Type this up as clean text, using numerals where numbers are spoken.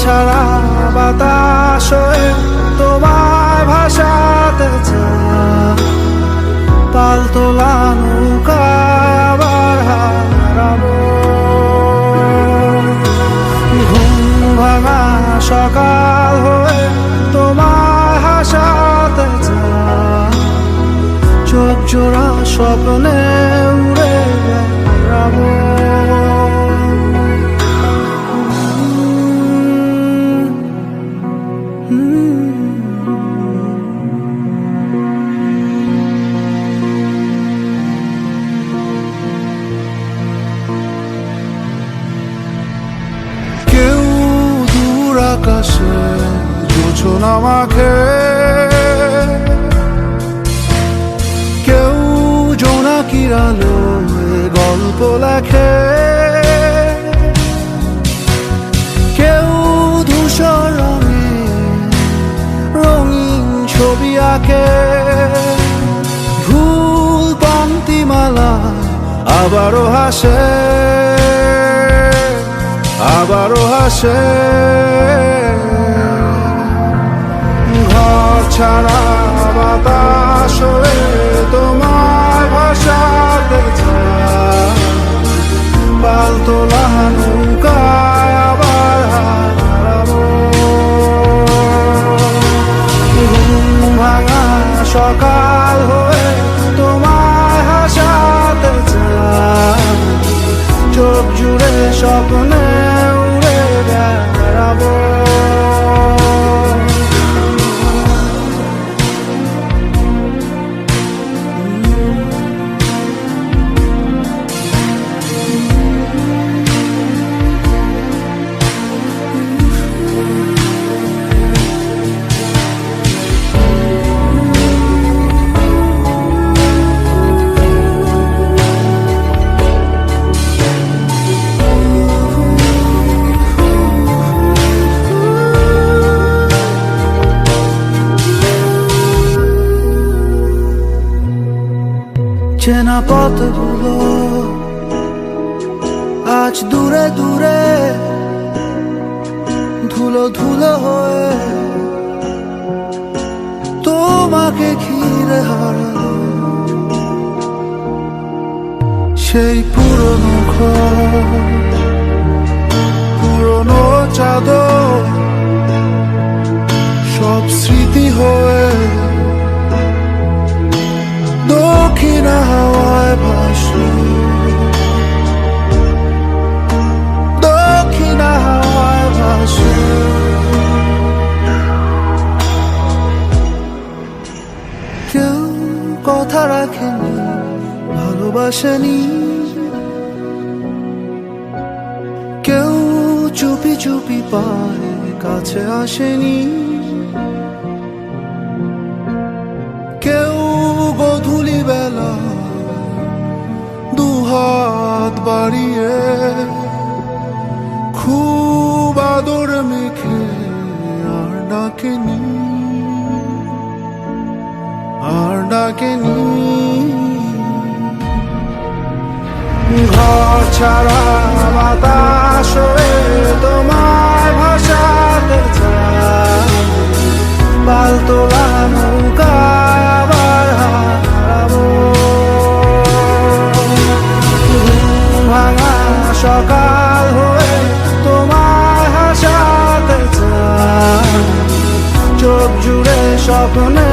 ছাড়া বাতাস হয়ে তোমায় ভাসাতে চাই, পালতোলা নৌকায় আবার হারাবো। ঘুম ভাঙা সকাল হয়ে তোমায় হাসাতে চাই, চোখ জোড়া স্বপ্নে উড়ে বেড়াবো। কেউ দূর আকাশে জোছনা মাখে, কেউ জোনাকির আলোয় গল্প লেখে, কেউ ধূসর রঙে রঙিন ছবি আঁকে। ভুল পংক্তিমালা আবারও হাসে, আবারও হাসে। ঘর ছাড়া বাতাস হয়ে তোমায় ভাসাতে চাই, পালতোলা নৌকায় আবার হারাবো। ঘুম ভাঙা সকাল হয়ে তোমায় হাসাতে চাই, চোখ জুড়ে স্বপ্নে উড়ে বেড়াবো। চেনা পথগুলো আজ দূরে দূরে, ধুলো ধুলো হয়ে তোমাকে ঘিরে হারালো। সেই পুরনো ঘর, পুরনো চাদর, সব স্মৃতি হয়ে দক্ষিণ হাওয়ায় ভাসে, দক্ষিণ হাওয়ায় ভাসে। কেউ কথা রাখেনি, ভালোবাসেনি, কেউ চুপি চুপি পায় কাছে আসেনি, কেউ গধূলি বেলা দুহাত বাড়িয়ে খুব আদর মেখে আর ডাকেনি, আর ডাকেনি। ঘর ছাড়া বাতাস হয়ে তোমায় ভাসাতে চাই, পালতোলা নৌকায় আবার হারাবো। ভাঙা সকাল হয়ে তোমায় হাসাতে চাই, চোখ জুড়ে স্বপ্নে